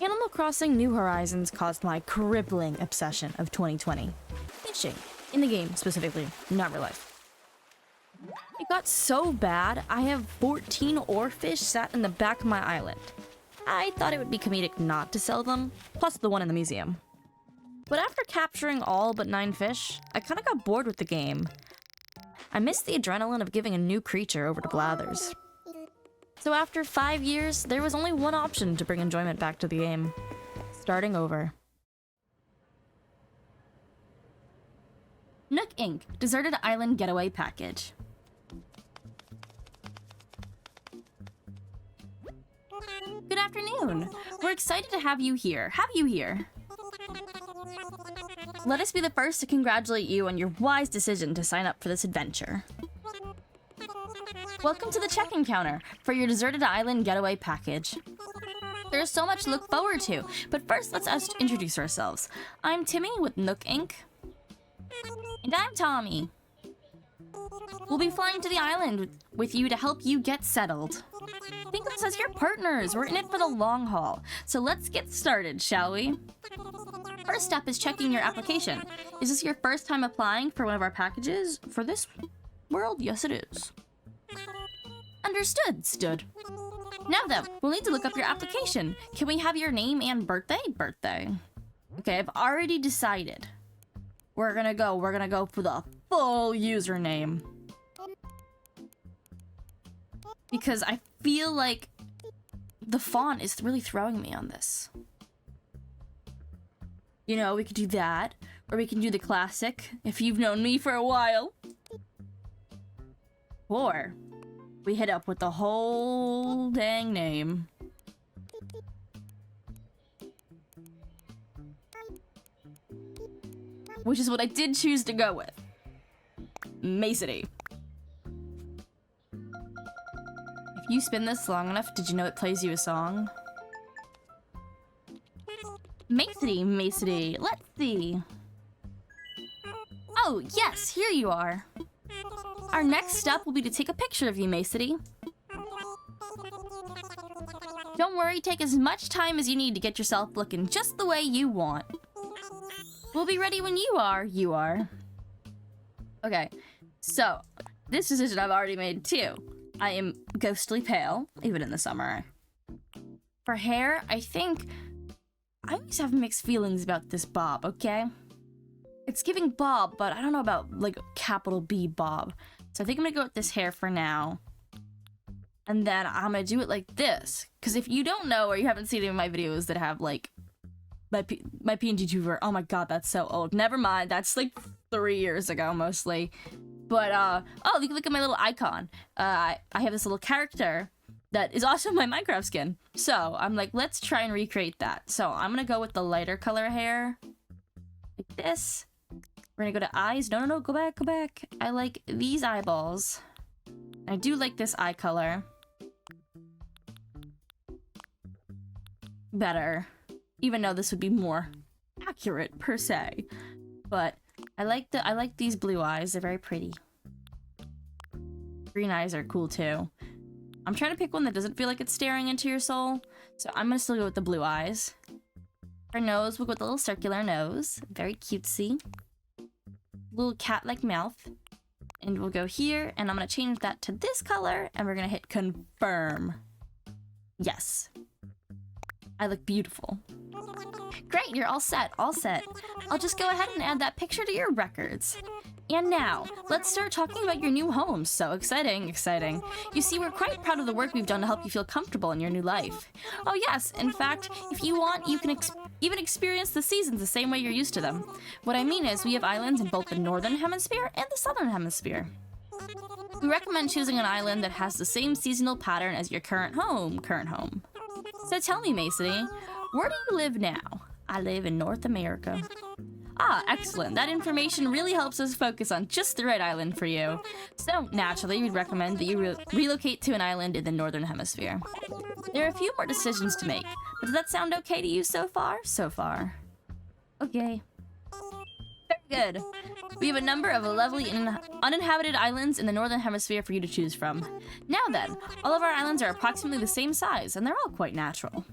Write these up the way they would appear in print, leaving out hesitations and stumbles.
Animal Crossing New Horizons caused my crippling obsession of 2020. Fishing. In the game, specifically, not real life. It got so bad, I have 14 oarfish sat in the back of my island. I thought it would be comedic not to sell them, plus the one in the museum. But after capturing all but 9 fish, I kinda got bored with the game. I missed the adrenaline of giving a new creature over to Blathers. So after 5 years, there was only one option to bring enjoyment back to the game. Starting over. Nook Inc. Deserted Island Getaway Package. Good afternoon. We're excited to have you here. Let us be the first to congratulate you on your wise decision to sign up for this adventure. Welcome to the check-in counter for your Deserted Island Getaway Package. There's so much to look forward to, but first let's us introduce ourselves. I'm Timmy with Nook Inc. And I'm Tommy. We'll be flying to the island with you to help you get settled. Think of us as your partners. We're in it for the long haul. So let's get started, shall we? First step is checking your application. Is this your first time applying for one of our packages? For this world, yes it is. Understood. Now then, we'll need to look up your application. Can we have your name and birthday? Okay, I've already decided. We're gonna go for the full username. Because I feel like the font is really throwing me on this. You know, we could do that, or we can do the classic, if you've known me for a while. Or we hit up with the whole dang name. Which is what I did choose to go with. Macity. If you spin this long enough, did you know it plays you a song? Macity, let's see. Oh, yes, here you are. Our next step will be to take a picture of you, Macity. Don't worry, take as much time as you need to get yourself looking just the way you want. We'll be ready when you are. Okay, so, this decision I've already made too. I am ghostly pale, even in the summer. For hair, I think I always have mixed feelings about this bob, okay? It's giving bob, but I don't know about, like, capital B bob. So I think I'm gonna go with this hair for now. And then I'm gonna do it like this. Because if you don't know, or you haven't seen any of my videos that have, like, my PNG tuber, oh my god, that's so old. Never mind, that's, like, 3 years ago, mostly. But, oh, look at my little icon. I have this little character that is also my Minecraft skin. So, I'm like, let's try and recreate that. So, I'm gonna go with the lighter color hair. Like this. We're gonna go to eyes. No, go back. I like these eyeballs. I do like this eye color better. Even though this would be more accurate, per se. But I like these blue eyes. They're very pretty. Green eyes are cool too. I'm trying to pick one that doesn't feel like it's staring into your soul. So I'm gonna still go with the blue eyes. For nose, we'll go with the little circular nose. Very cutesy. Little cat-like mouth. And we'll go here, and I'm gonna change that to this color, and we're gonna hit confirm. Yes. I look beautiful. Great, you're all set. I'll just go ahead and add that picture to your records. And now, let's start talking about your new home. So exciting. You see, we're quite proud of the work we've done to help you feel comfortable in your new life. Oh yes, in fact, if you want, you can even experience the seasons the same way you're used to them. What I mean is, we have islands in both the Northern Hemisphere and the Southern Hemisphere. We recommend choosing an island that has the same seasonal pattern as your current home. So tell me, Macity, where do you live now? I live in North America. Ah, excellent. That information really helps us focus on just the right island for you. So, naturally, we'd recommend that you relocate to an island in the Northern Hemisphere. There are a few more decisions to make, but does that sound okay to you so far? Okay. Very good. We have a number of lovely uninhabited islands in the Northern Hemisphere for you to choose from. Now then, all of our islands are approximately the same size, and they're all quite natural.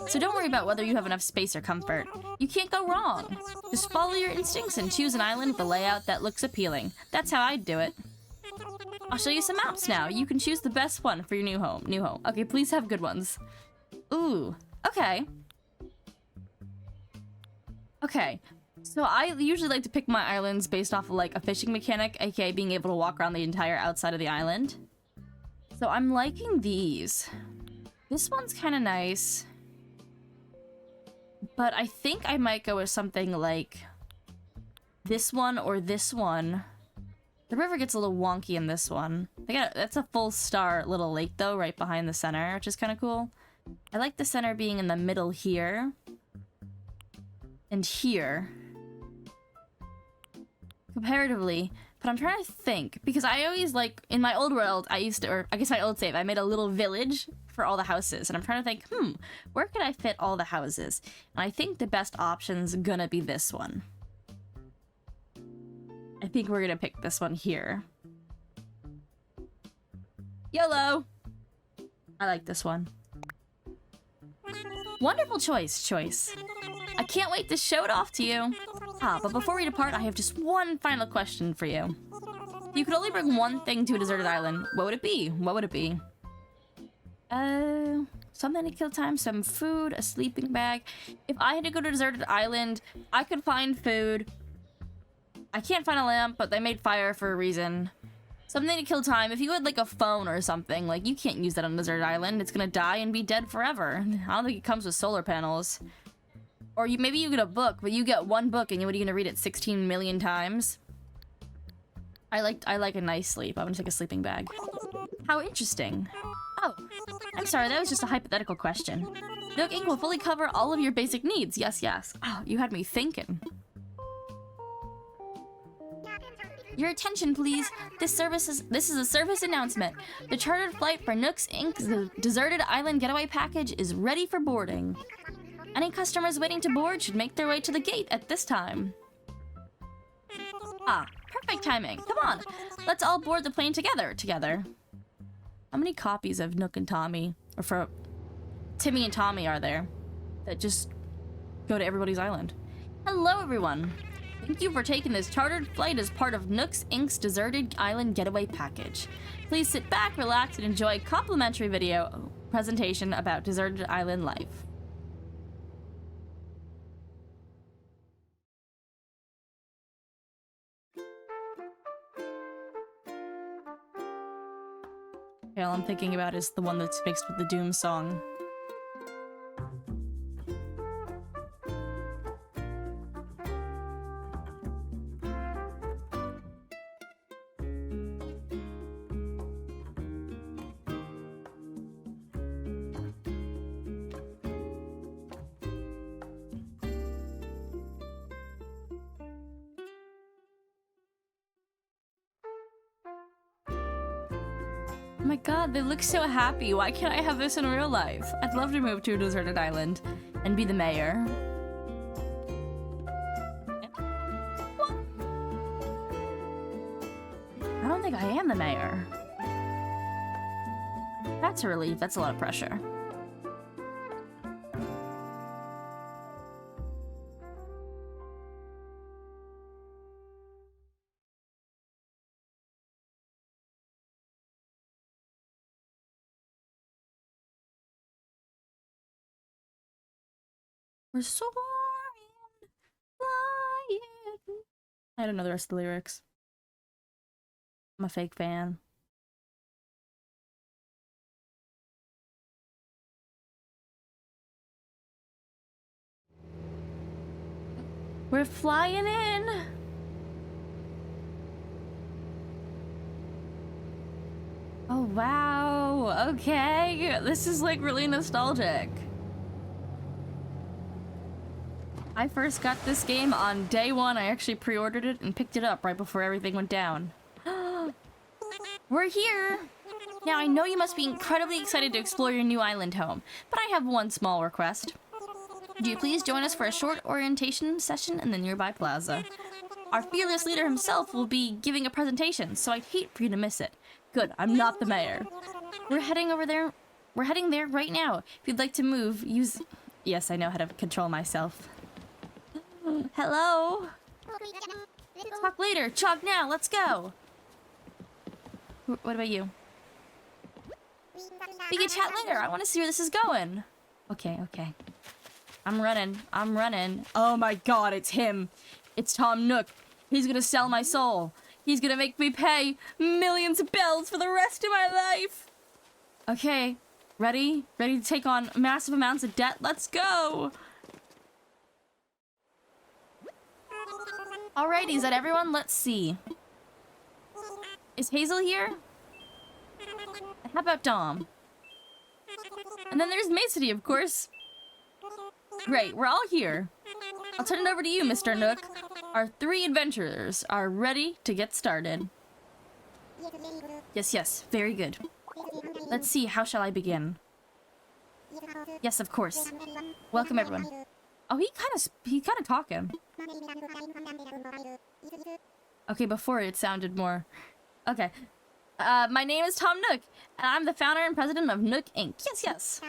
So don't worry about whether you have enough space or comfort. You can't go wrong. Just follow your instincts and choose an island with a layout that looks appealing. That's how I'd do it. I'll show you some maps now. You can choose the best one for your new home. Okay, please have good ones. Ooh, okay. Okay, so I usually like to pick my islands based off of like a fishing mechanic, aka being able to walk around the entire outside of the island. So I'm liking these. This one's kind of nice. But I think I might go with something like this one or this one. The river gets a little wonky in this one. That's a full star little lake though, right behind the center, which is kind of cool. I like the center being in the middle here. And here. Comparatively. But I'm trying to think, because I always like, in my old world, I used to, or I guess my old save, I made a little village for all the houses. And I'm trying to think, where could I fit all the houses? And I think the best option's gonna be this one. I think we're gonna pick this one here. YOLO! I like this one. Wonderful choice. I can't wait to show it off to you. But before we depart, I have just one final question for you. You could only bring one thing to a deserted island. What would it be? Something to kill time, some food, a sleeping bag. If I had to go to a deserted island, I could find food. I can't find a lamp, but they made fire for a reason. Something to kill time. If you had like a phone or something, like you can't use that on a deserted island. It's gonna die and be dead forever. I don't think it comes with solar panels. Or maybe you get a book, but you get one book and what are you gonna read it 16 million times? I like a nice sleep. I'm gonna take a sleeping bag. How interesting. Oh, I'm sorry, that was just a hypothetical question. Nook Inc. will fully cover all of your basic needs. Yes. Oh, you had me thinking. Your attention, please. This is a service announcement. The chartered flight for Nooks Inc.'s The Deserted Island Getaway Package is ready for boarding. Any customers waiting to board should make their way to the gate at this time. Perfect timing. Come on, let's all board the plane together. How many copies of Nook and Tommy, or for Timmy and Tommy are there that just go to everybody's island? Hello, everyone. Thank you for taking this chartered flight as part of Nooks Inc.'s Deserted Island Getaway Package. Please sit back, relax, and enjoy a complimentary video presentation about deserted island life. Okay, all I'm thinking about is the one that's fixed with the Doom song. Oh my god, they look so happy. Why can't I have this in real life? I'd love to move to a deserted island and be the mayor. I don't think I am the mayor. That's a relief. That's a lot of pressure. We're soaring, flying. I don't know the rest of the lyrics. I'm a fake fan. We're flying in. Oh, wow. Okay. This is like really nostalgic. I first got this game on day one. I actually pre-ordered it and picked it up right before everything went down. We're here! Now, I know you must be incredibly excited to explore your new island home, but I have one small request. Would you please join us for a short orientation session in the nearby plaza? Our fearless leader himself will be giving a presentation, so I'd hate for you to miss it. Good, I'm not the mayor. We're heading over there. We're heading there right now. If you'd like to move, use Yes, I know how to control myself. Hello? Talk later. Talk now. Let's go. What about you? We can chat later. I want to see where this is going. Okay, okay. I'm running. I'm running. Oh my god, it's him. It's Tom Nook. He's gonna sell my soul. He's gonna make me pay millions of bells for the rest of my life. Okay. Ready? Ready to take on massive amounts of debt? Let's go! Alrighty, is that everyone? Let's see. Is Hazel here? How about Dom? And then there's Macity, of course. Great, we're all here. I'll turn it over to you, Mr. Nook. Our 3 adventurers are ready to get started. Yes, yes, very good. Let's see, how shall I begin? Yes, of course. Welcome, everyone. Oh, he kind of talking. Okay, before it sounded more... Okay. My name is Tom Nook, and I'm the founder and president of Nook Inc. Yes, yes.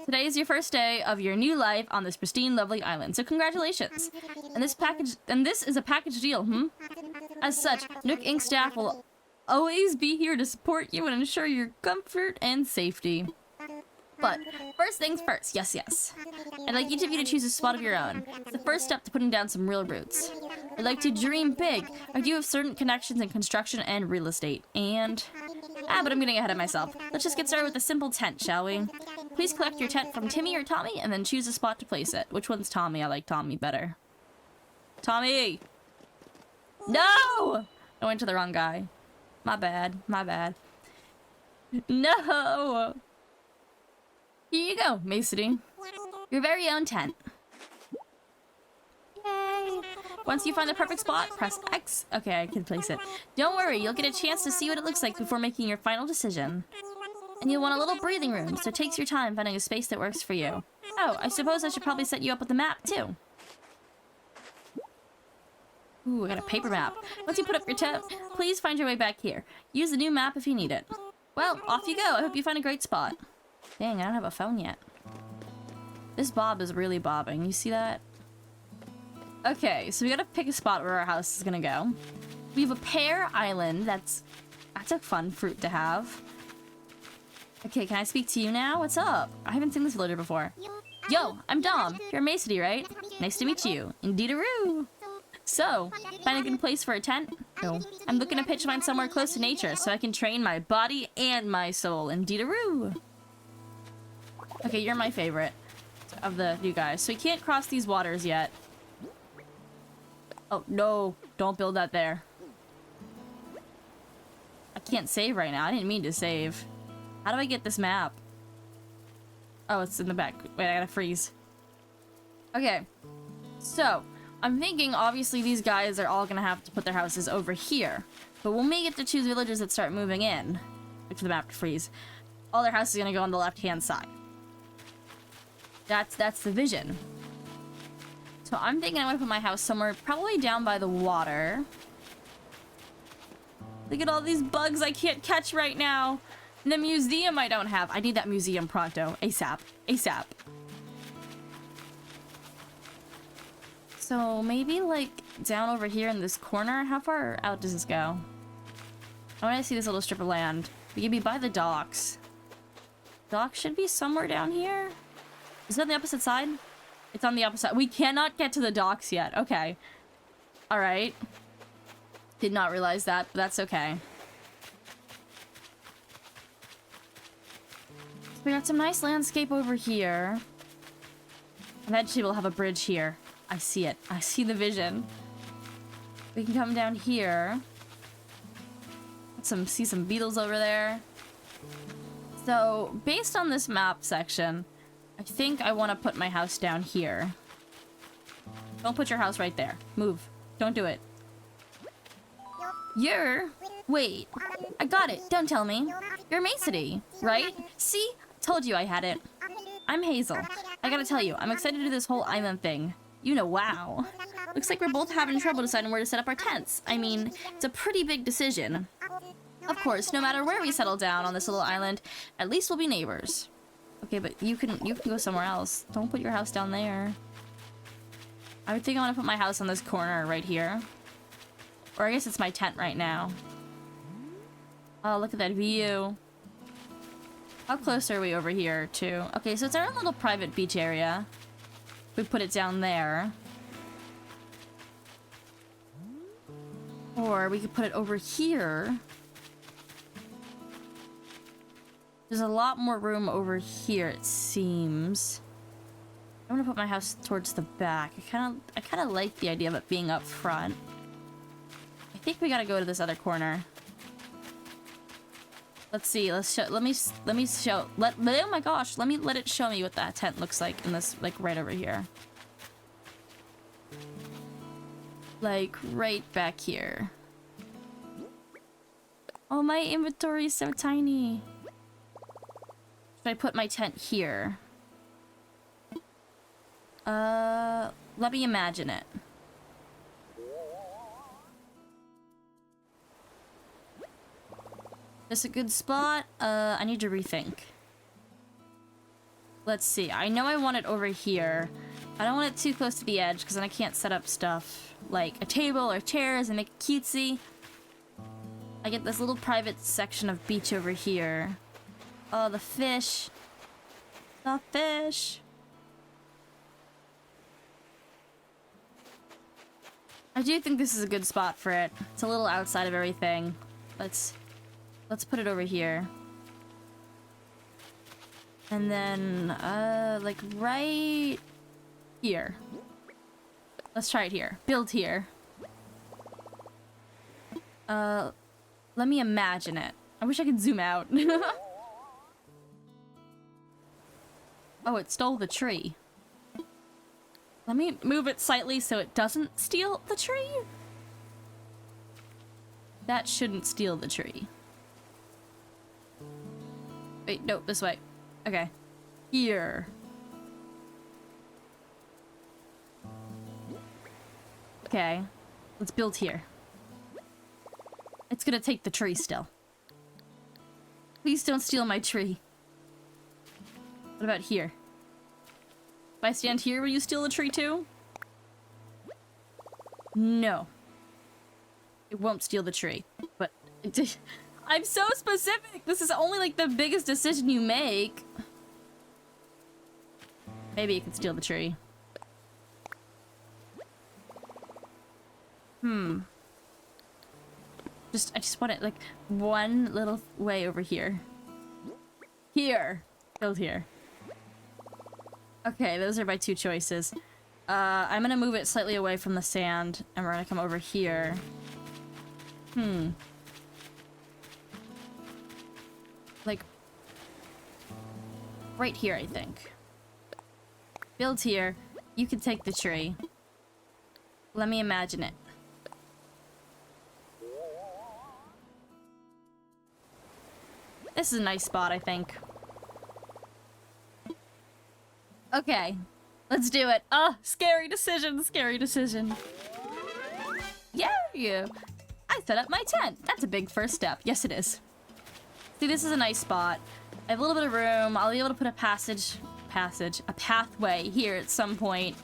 Today is your first day of your new life on this pristine, lovely island, so congratulations. And this is a package deal, As such, Nook Inc. staff will always be here to support you and ensure your comfort and safety. But first things first, yes, yes. I'd like each of you to choose a spot of your own. It's the first step to putting down some real roots. I'd like to dream big. I do have certain connections in construction and real estate, and... but I'm getting ahead of myself. Let's just get started with a simple tent, shall we? Please collect your tent from Timmy or Tommy, and then choose a spot to place it. Which one's Tommy? I like Tommy better. Tommy! No! I went to the wrong guy. My bad, my bad. No! Here you go, Macity. Your very own tent. Yay! Once you find the perfect spot, press X. Okay, I can place it. Don't worry, you'll get a chance to see what it looks like before making your final decision. And you'll want a little breathing room, so take your time finding a space that works for you. Oh, I suppose I should probably set you up with a map, too. Ooh, I got a paper map. Once you put up your tent, please find your way back here. Use the new map if you need it. Well, off you go. I hope you find a great spot. Dang, I don't have a phone yet. This bob is really bobbing. You see that? Okay, so we gotta pick a spot where our house is gonna go. We have a pear island. That's a fun fruit to have. Okay, can I speak to you now? What's up? I haven't seen this villager before. Yo, I'm Dom. You're Macity, right? Nice to meet you. Indeed-a-roo. So, find a good place for a tent? No. I'm looking to pitch mine somewhere close to nature so I can train my body and my soul. Indeed-a-roo. Okay, you're my favorite of the new guys. So we can't cross these waters yet. Oh, no. Don't build that there. I can't save right now. I didn't mean to save. How do I get this map? Oh, it's in the back. Wait, I gotta freeze. Okay. So, I'm thinking, obviously, these guys are all gonna have to put their houses over here. But when we get to choose villagers that start moving in, wait for the map to freeze, all their houses are gonna go on the left-hand side. That's the vision. So I'm thinking I want to put my house somewhere probably down by the water. Look at all these bugs I can't catch right now. And the museum I don't have. I need that museum pronto. ASAP. ASAP. So maybe like down over here in this corner. How far out does this go? I want to see this little strip of land. We can be by the docks. Docks should be somewhere down here. Is it on the opposite side? It's on the opposite. We cannot get to the docks yet. Okay. Alright. Did not realize that, but that's okay. We got some nice landscape over here. Eventually we'll have a bridge here. I see it. I see the vision. We can come down here. See some beetles over there. So, based on this map section, I think I want to put my house down here. Don't put your house right there. Move. Don't do it. Wait. I got it. Don't tell me. You're Macity, right? See? Told you I had it. I'm Hazel. I gotta tell you, I'm excited to do this whole island thing. You know, wow. Looks like we're both having trouble deciding where to set up our tents. I mean, it's a pretty big decision. Of course, no matter where we settle down on this little island, at least we'll be neighbors. Okay, but you can go somewhere else. Don't put your house down there. I would think I want to put my house on this corner right here. Or I guess it's my tent right now. Oh, look at that view. How close are we over here, too? Okay, so it's our own little private beach area. We put it down there. Or we could put it over here. There's a lot more room over here, it seems. I'm gonna put my house towards the back. I kind of like the idea of it being up front. I think we gotta go to this other corner. Let's see. Let me show. Oh my gosh! Let it show me what that tent looks like in this, like right over here. Like right back here. Oh, my inventory is so tiny. Should I put my tent here? Let me imagine it. This a good spot? I need to rethink. Let's see. I know I want it over here. I don't want it too close to the edge because then I can't set up stuff like a table or chairs and make it cutesy. I get this little private section of beach over here. Oh, the fish. The fish. I do think this is a good spot for it. It's a little outside of everything. Let's put it over here. And then, like right here. Let's try it here. Build here. Let me imagine it. I wish I could zoom out. Oh, it stole the tree. Let me move it slightly so it doesn't steal the tree. That shouldn't steal the tree. Wait, no, this way. Okay. Here. Okay. Let's build here. It's gonna take the tree still. Please don't steal my tree. What about here? If I stand here, will you steal the tree too? No. It won't steal the tree. But I'm so specific! This is only like the biggest decision you make. Maybe it can steal the tree. I just want it like one little way over here. Here. Build here. Okay, those are my two choices. I'm gonna move it slightly away from the sand, and we're gonna come over here. Like, right here, I think. Build here. You can take the tree. Let me imagine it. This is a nice spot, I think. Okay, let's do it. Oh, scary decision, scary decision. Yeah, I set up my tent. That's a big first step. Yes, it is. See, this is a nice spot. I have a little bit of room. I'll be able to put a pathway here at some point.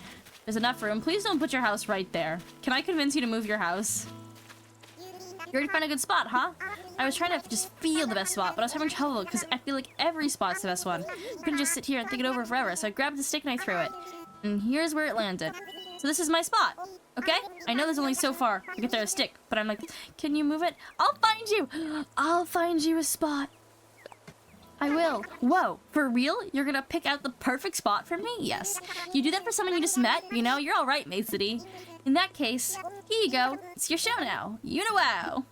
There's enough room. Please don't put your house right there. Can I convince you to move your house? You already found a good spot, huh? I was trying to just feel the best spot, but I was having trouble because I feel like every spot's the best one. I couldn't just sit here and think it over forever, so I grabbed the stick and I threw it. And here's where it landed. So this is my spot, okay? I know there's only so far to get there a stick, but I'm like, can you move it? I'll find you! I'll find you a spot. I will. Whoa, for real? You're gonna pick out the perfect spot for me? Yes. You do that for someone you just met? You know, you're alright, Maid City. In that case, here you go. It's your show now. You know wow.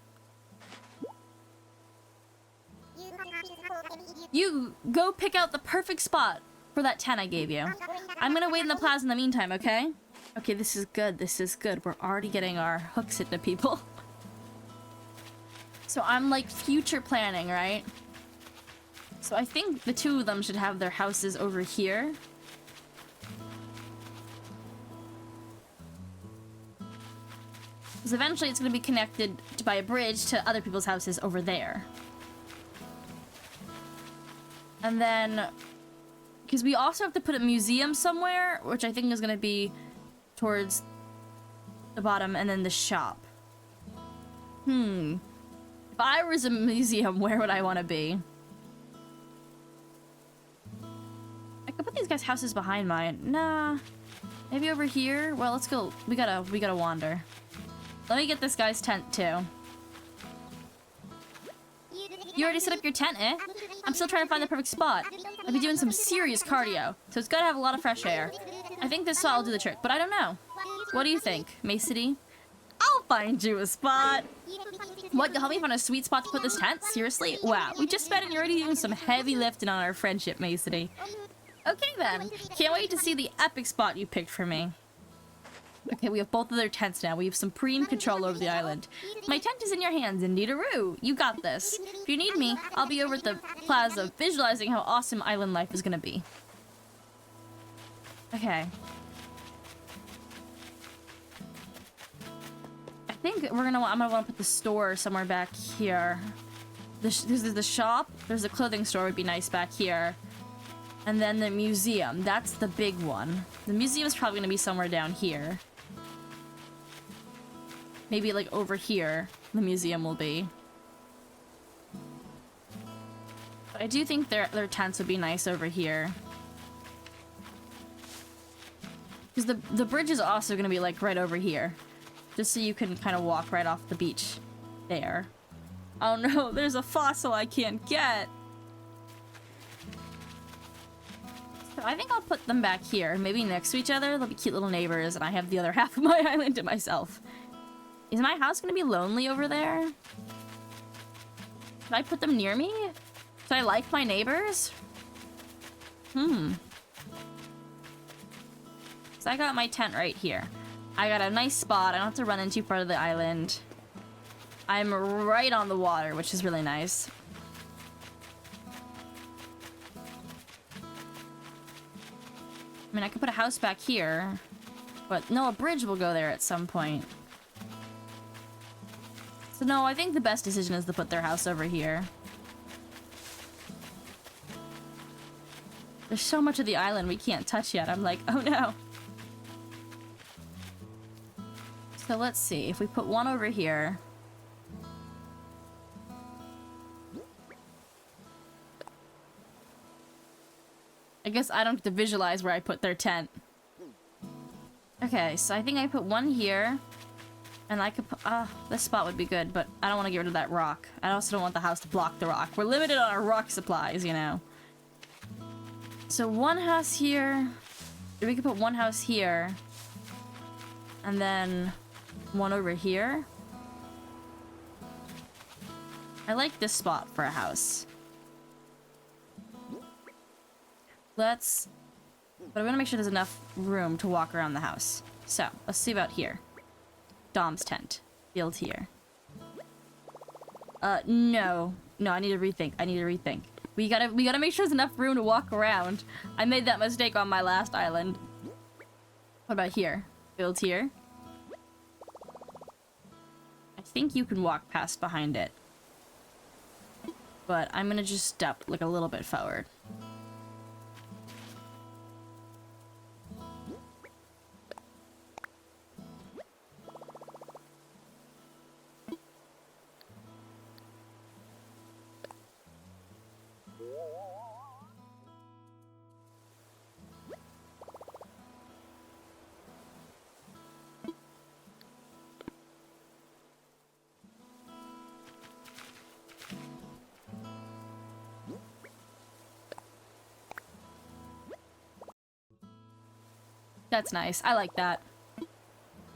You go pick out the perfect spot for that 10 I gave you. I'm gonna wait in the plaza in the meantime, okay? Okay, this is good. This is good. We're already getting our hooks into people. So I'm like future planning, right? So I think the two of them should have their houses over here. Because eventually it's going to be connected by a bridge to other people's houses over there. And then Because we also have to put a museum somewhere, which I think is going to be towards the bottom, and then the shop. If I was a museum, where would I want to be? I could put these guys' houses behind mine. Nah. Maybe over here? Well, let's go. We gotta wander. Let me get this guy's tent, too. You already set up your tent, eh? I'm still trying to find the perfect spot. I'll be doing some serious cardio, so it's gotta have a lot of fresh air. I think this spot will do the trick, but I don't know. What do you think, Macity? I'll find you a spot. What, you'll help me find a sweet spot to put this tent? Seriously? Wow, we just met and you're already doing some heavy lifting on our friendship, Macity. Okay then, can't wait to see the epic spot you picked for me. Okay, we have both of their tents now. We have supreme control over the island. My tent is in your hands, Indeedaroo. You got this. If you need me, I'll be over at the plaza visualizing how awesome island life is gonna be. Okay. I think I'm gonna want to put the store somewhere back here. There's the shop. There's a clothing store would be nice back here. And then the museum. That's the big one. The museum is probably gonna be somewhere down here. Maybe like over here, the museum will be. But I do think their tents would be nice over here. Because the bridge is also going to be like right over here. Just so you can kind of walk right off the beach there. Oh no, there's a fossil I can't get. So I think I'll put them back here, maybe next to each other. They'll be cute little neighbors and I have the other half of my island to myself. Is my house gonna be lonely over there? Should I put them near me? Should I like my neighbors? So I got my tent right here. I got a nice spot. I don't have to run into part of the island. I'm right on the water, which is really nice. I mean, I could put a house back here. But no, a bridge will go there at some point. So no, I think the best decision is to put their house over here. There's so much of the island we can't touch yet. I'm like, oh no. So let's see. If we put one over here. I guess I don't get to visualize where I put their tent. Okay, so I think I put one here. And I could put, this spot would be good, but I don't want to get rid of that rock. I also don't want the house to block the rock. We're limited on our rock supplies, you know. So one house here. We could put one house here. And then one over here. I like this spot for a house. But I want to make sure there's enough room to walk around the house. So, let's see about here. Dom's tent. Build here. No. No, I need to rethink. We gotta make sure there's enough room to walk around. I made that mistake on my last island. What about here? Build here. I think you can walk past behind it. But I'm gonna just step like a little bit forward. That's nice. I like that.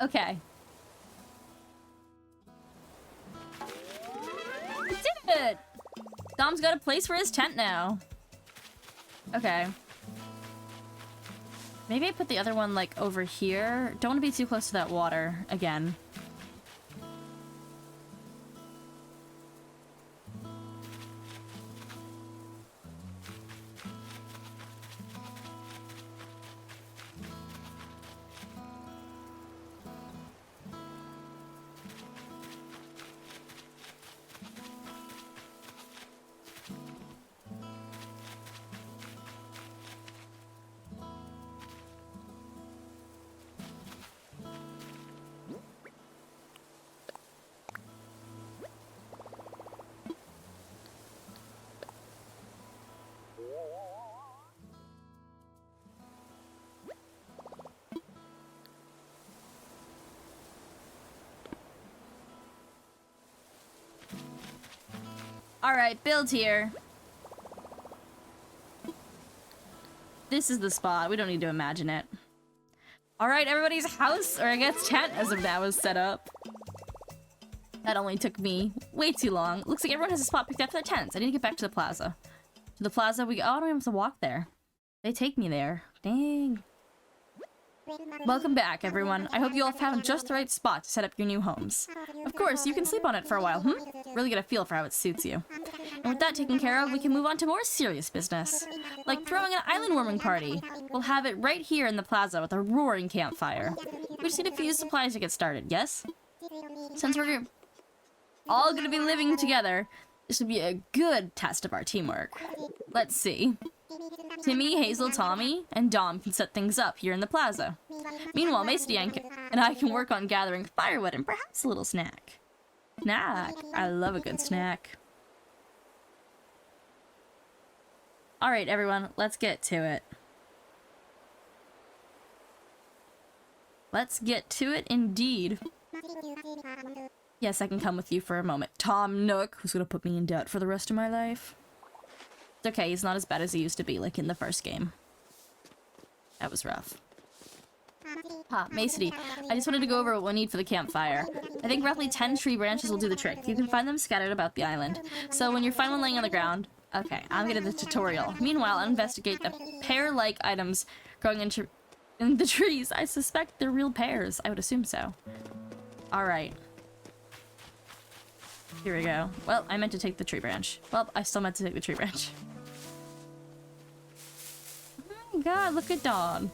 Okay. We did it! Dom's got a place for his tent now. Okay. Maybe I put the other one, like, over here. Don't want to be too close to that water again. Alright, build here. This is the spot. We don't need to imagine it. Alright, everybody's house, or I guess tent as of now, is set up. That only took me way too long. Looks like everyone has a spot picked out for their tents. I need to get back to the plaza. To the plaza, oh, I don't even have to walk there. They take me there. Dang. Welcome back, everyone. I hope you all found just the right spot to set up your new homes. Of course, you can sleep on it for a while, Really get a feel for how it suits you. And with that taken care of, we can move on to more serious business. Like throwing an island warming party. We'll have it right here in the plaza with a roaring campfire. We just need a few supplies to get started, yes? Since we're all gonna be living together, this would be a good test of our teamwork. Let's see. Timmy, Hazel, Tommy, and Dom can set things up here in the plaza. Meanwhile, Macy and I can work on gathering firewood and perhaps a little snack. Snack. I love a good snack. Alright, everyone, let's get to it. Let's get to it indeed. Yes, I can come with you for a moment. Tom Nook, who's gonna put me in debt for the rest of my life. It's okay, he's not as bad as he used to be, like in the first game. That was rough. Macy, I just wanted to go over what we'll need for the campfire. I think roughly 10 tree branches will do the trick. You can find them scattered about the island. So when you find one laying on the ground... Okay, I'm gonna do the tutorial. Meanwhile, I'll investigate the pear-like items growing in the trees. I suspect they're real pears. I would assume so. Alright. Here we go. Well, I meant to take the tree branch. Well, I still meant to take the tree branch. Oh my god, look at Dawn.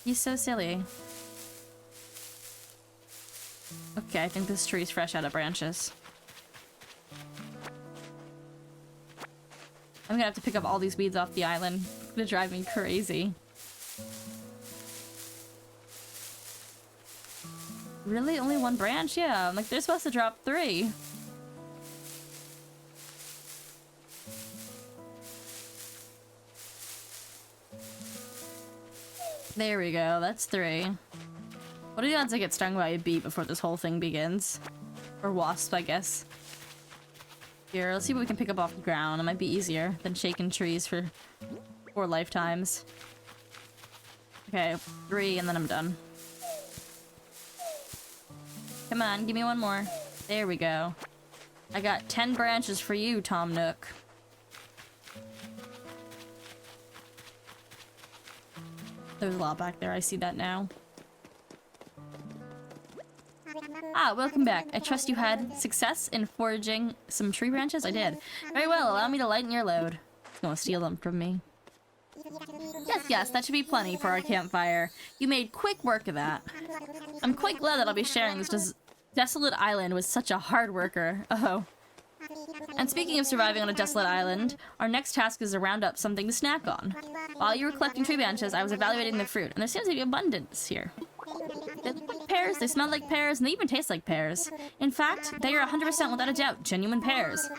He's so silly. Okay, I think this tree's fresh out of branches. I'm gonna have to pick up all these weeds off the island. It's gonna drive me crazy. Really? Only one branch? Yeah, like they're supposed to drop 3. There we go, that's 3. What are the odds I get stung by a bee before this whole thing begins? Or wasp, I guess. Here, let's see what we can pick up off the ground. It might be easier than shaking trees for 4 lifetimes. Okay, 3 and then I'm done. Come on, give me one more. There we go. I got 10 branches for you, Tom Nook. There's a lot back there, I see that now. Ah, welcome back. I trust you had success in foraging some tree branches? I did. Very well, allow me to lighten your load. He's gonna steal them from me. Yes, that should be plenty for our campfire. You made quick work of that. I'm quite glad that I'll be sharing this desolate island with such a hard worker. Oh. And speaking of surviving on a desolate island, our next task is to round up something to snack on. While you were collecting tree branches, I was evaluating the fruit, and there seems to be abundance here. They look like pears, they smell like pears, and they even taste like pears. In fact, they are 100% without a doubt genuine pears.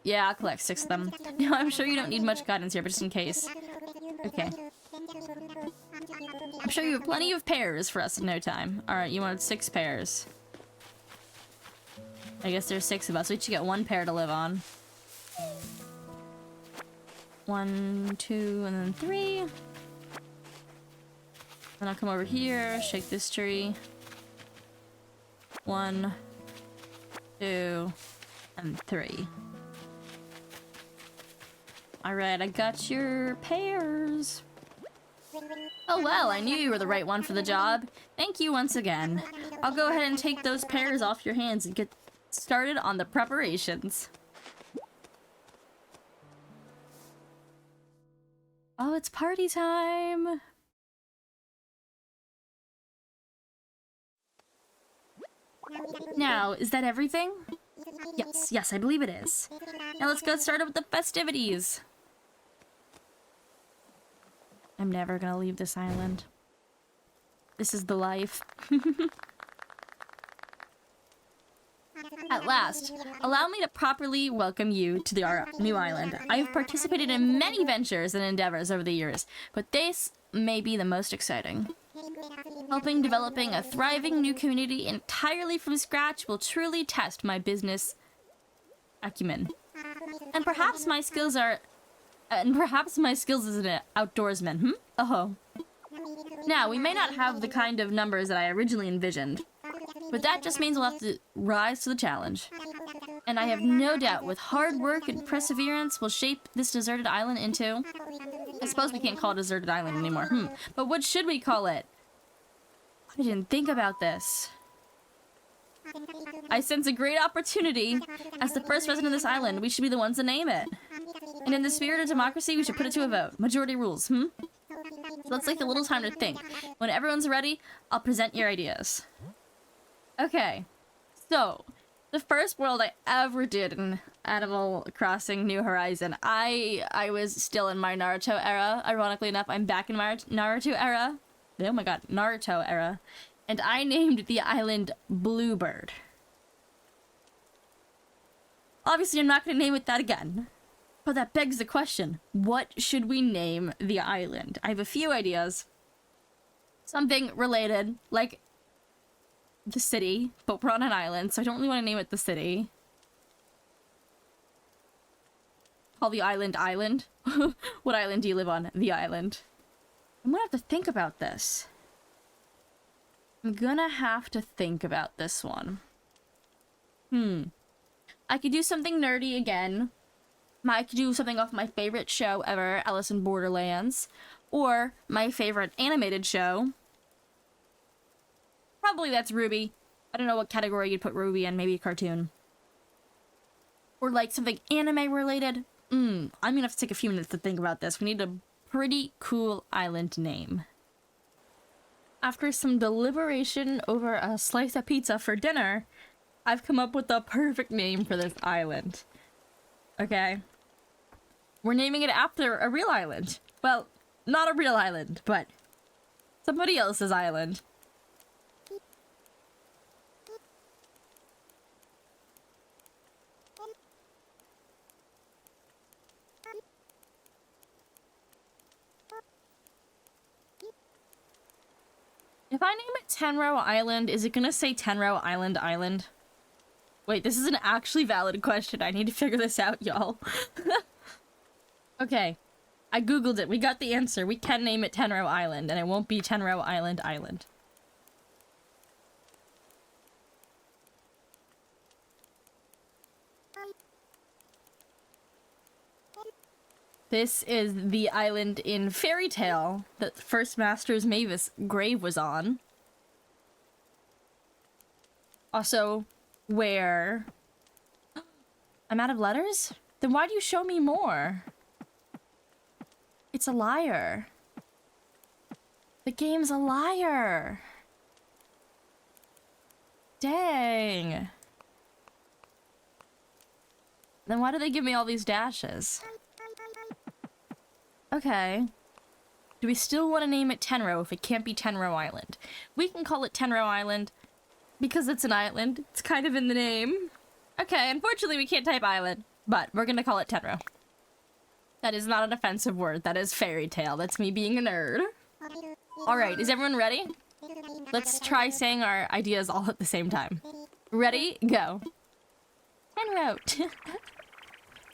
Yeah, I'll collect 6 of them. Now, I'm sure you don't need much guidance here, but just in case. Okay. I'm sure you have plenty of pears for us in no time. Alright, you wanted 6 pears. I guess there's 6 of us. We each get 1 pear to live on. 1, 2, and then 3. Then I'll come over here, shake this tree. 1, 2, and 3. Alright, I got your pears. Oh well, I knew you were the right one for the job. Thank you once again. I'll go ahead and take those pears off your hands and get started on the preparations. Oh, it's party time! Now, is that everything? Yes, I believe it is. Now let's get started with the festivities! I'm never gonna leave this island. This is the life. At last, allow me to properly welcome you to our new island. I have participated in many ventures and endeavors over the years, but this may be the most exciting. Helping developing a thriving new community entirely from scratch will truly test my business acumen. And perhaps my skills as an outdoorsman, Oh. Now, we may not have the kind of numbers that I originally envisioned, but that just means we'll have to rise to the challenge. And I have no doubt with hard work and perseverance we'll shape this deserted island into... I suppose we can't call it a deserted island anymore, But what should we call it? I didn't think about this. I sense a great opportunity. As the first resident of this island, we should be the ones to name it. And in the spirit of democracy, we should put it to a vote. Majority rules, So let's take a little time to think. When everyone's ready, I'll present your ideas. Okay, so the first world I ever did in Animal Crossing New Horizon, I was still in my Naruto era. Ironically enough, I'm back in my Naruto era. Oh my god, Naruto era. And I named the island Bluebird. Obviously, I'm not going to name it that again. But that begs the question, what should we name the island? I have a few ideas. Something related, like the city, but we're on an island, so I don't really want to name it the city. Call the island Island. What island do you live on? The island. I'm gonna have to think about this. I'm gonna have to think about this one. I could do something nerdy again. I could do something off my favorite show ever, Alice in Borderlands. Or my favorite animated show. Probably that's Ruby. I don't know what category you'd put Ruby in, maybe a cartoon. Or like something anime related. I'm gonna have to take a few minutes to think about this. We need a pretty cool island name. After some deliberation over a slice of pizza for dinner, I've come up with the perfect name for this island. Okay? We're naming it after a real island. Well, not a real island, but somebody else's island. If I name it Tenro Island, is it gonna say Tenro Island Island? Wait, this is an actually valid question. I need to figure this out, y'all. Okay. I googled it. We got the answer. We can name it Tenro Island, and it won't be Tenro Island Island. This is the island in Fairy Tale that First Master's Mavis' grave was on. Also, where... I'm out of letters? Then why do you show me more? It's a liar. The game's a liar. Dang. Then why do they give me all these dashes? Okay. Do we still want to name it Tenro if it can't be Tenro Island? We can call it Tenro Island because it's an island. It's kind of in the name. Okay, unfortunately we can't type island, but we're gonna call it Tenro. That is not an offensive word. That is fairy tale. That's me being a nerd. Alright, is everyone ready? Let's try saying our ideas all at the same time. Ready? Go. Tenro.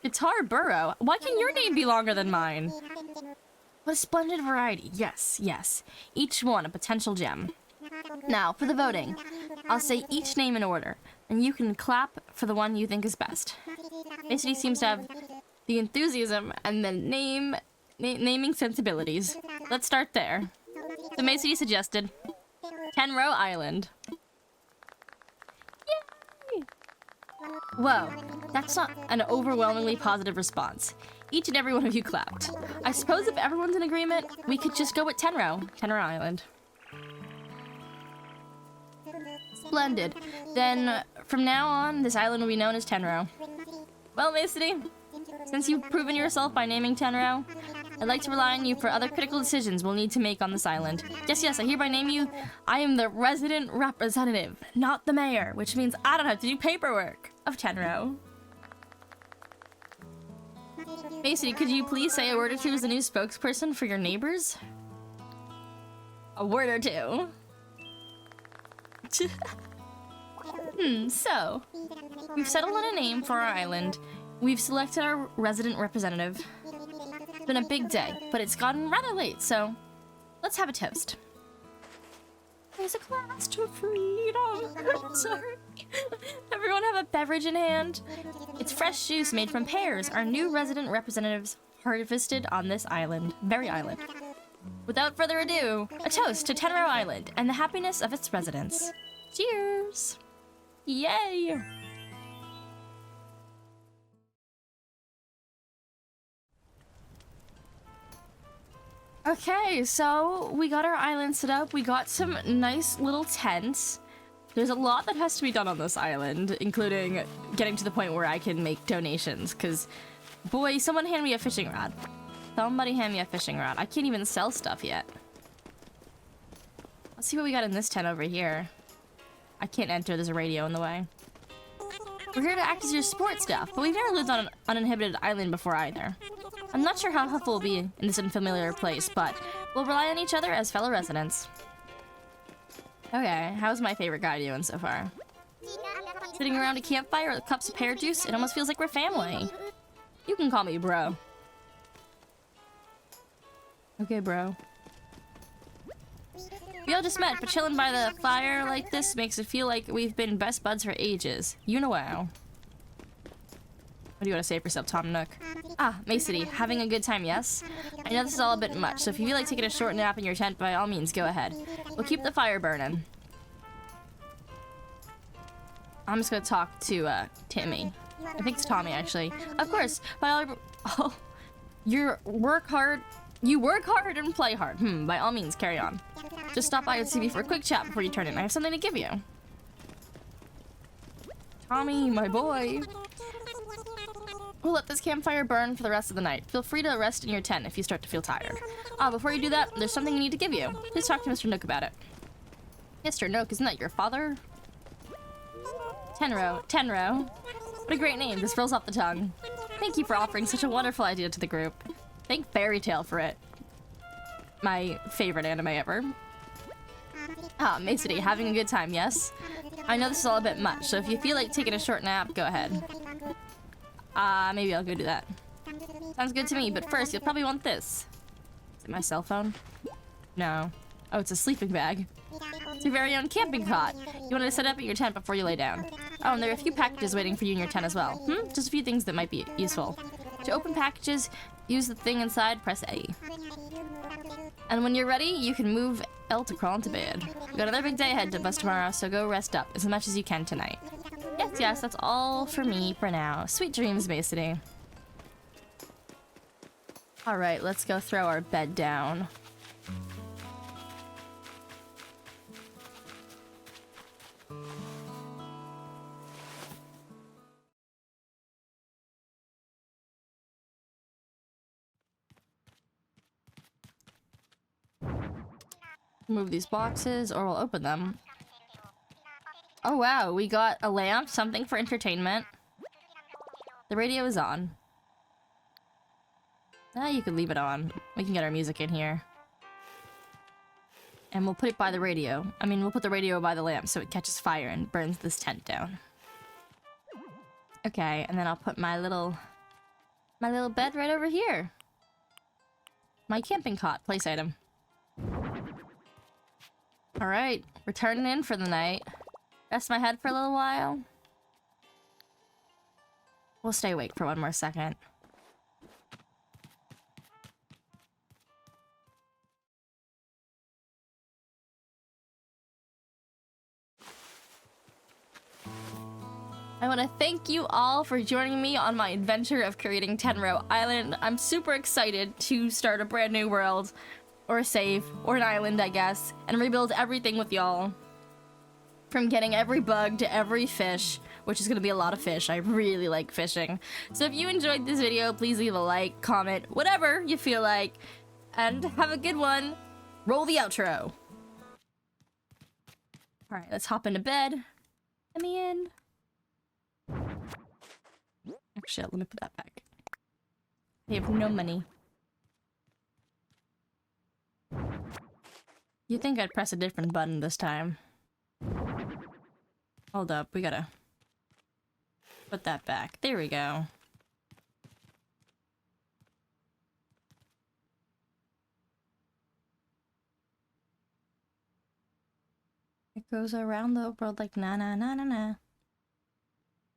Guitar Burrow? Why can your name be longer than mine? What a splendid variety. Yes, yes. Each one a potential gem. Now, for the voting. I'll say each name in order, and you can clap for the one you think is best. Felicity seems to have the enthusiasm and the naming sensibilities. Let's start there. So Macy suggested Tenro Island. Yay! Whoa, that's not an overwhelmingly positive response. Each and every one of you clapped. I suppose if everyone's in agreement, we could just go with Tenro Island. Splendid. Then, from now on, this island will be known as Tenro. Well, Macy, since you've proven yourself by naming Tenro, I'd like to rely on you for other critical decisions we'll need to make on this island. Yes, I hereby name you. I am the resident representative, not the mayor, which means I don't have to do paperwork of Tenro. Macy, could you please say a word or two as the new spokesperson for your neighbors? A word or two. So, we've settled on a name for our island. We've selected our resident representative. It's been a big day, but it's gotten rather late, so let's have a toast. There's a glass to freedom. Sorry. Everyone have a beverage in hand. It's fresh juice made from pears, our new resident representatives harvested on this island. Very island. Without further ado, a toast to Tenro Island and the happiness of its residents. Cheers! Yay! Okay, so we got our island set up. We got some nice little tents. There's a lot that has to be done on this island, including getting to the point where I can make donations, because, boy, someone hand me a fishing rod. Somebody hand me a fishing rod. I can't even sell stuff yet. Let's see what we got in this tent over here. I can't enter, there's a radio in the way. We're here to act as your support staff, but we've never lived on an uninhabited island before either. I'm not sure how helpful we'll be in this unfamiliar place, but we'll rely on each other as fellow residents. Okay, how's my favorite guy doing so far? Sitting around a campfire with cups of pear juice, it almost feels like we're family. You can call me bro. Okay, bro. We all just met, but chilling by the fire like this makes it feel like we've been best buds for ages. You know how. What do you want to say for yourself, Tom Nook? Ah, Macity, having a good time, yes? I know this is all a bit much, so if you feel like taking a short nap in your tent, by all means, go ahead. We'll keep the fire burning. I'm just gonna talk to, Timmy. I think it's Tommy, actually. Of course, by all... Oh, you work hard and play hard. By all means, carry on. Just stop by and see me for a quick chat before you turn in. I have something to give you. Tommy, my boy. We'll let this campfire burn for the rest of the night. Feel free to rest in your tent if you start to feel tired. Before you do that, there's something I need to give you. Please talk to Mr. Nook about it. Mr. Nook, isn't that your father? Tenro. What a great name. This rolls off the tongue. Thank you for offering such a wonderful idea to the group. Thank Fairy Tail for it. My favorite anime ever. Macity, having a good time, yes? I know this is all a bit much, so if you feel like taking a short nap, go ahead. Maybe I'll go do that. Sounds good to me, but first you'll probably want this. Is it my cell phone? No. Oh, it's a sleeping bag. It's your very own camping cot. You want to set up at your tent before you lay down. Oh, and there are a few packages waiting for you in your tent as well. Just a few things that might be useful. To open packages, use the thing inside, press A. And when you're ready, you can move L to crawl into bed. We've got another big day ahead of us tomorrow, so go rest up as much as you can tonight. Yes, that's all for me for now. Sweet dreams, Macity. Alright, let's go throw our bed down. Move these boxes, or we'll open them. Oh wow, we got a lamp, something for entertainment. The radio is on. You could leave it on. We can get our music in here. And we'll put it by the radio. I mean, we'll put the radio by the lamp so it catches fire and burns this tent down. Okay, and then I'll put my little bed right over here. My camping cot, place item. Alright, we're turning in for the night. Rest my head for a little while. We'll stay awake for one more second. I want to thank you all for joining me on my adventure of creating Tenro Island. I'm super excited to start a brand new world, or a save, or an island, I guess, and rebuild everything with y'all. From getting every bug to every fish, which is going to be a lot of fish. I really like fishing. So if you enjoyed this video, please leave a like, comment, whatever you feel like. And have a good one. Roll the outro. Alright, let's hop into bed. Let me in. Actually, let me put that back. I have no money. You'd think I'd press a different button this time. Hold up, we gotta put that back. There we go. It goes around the world like na na na na na.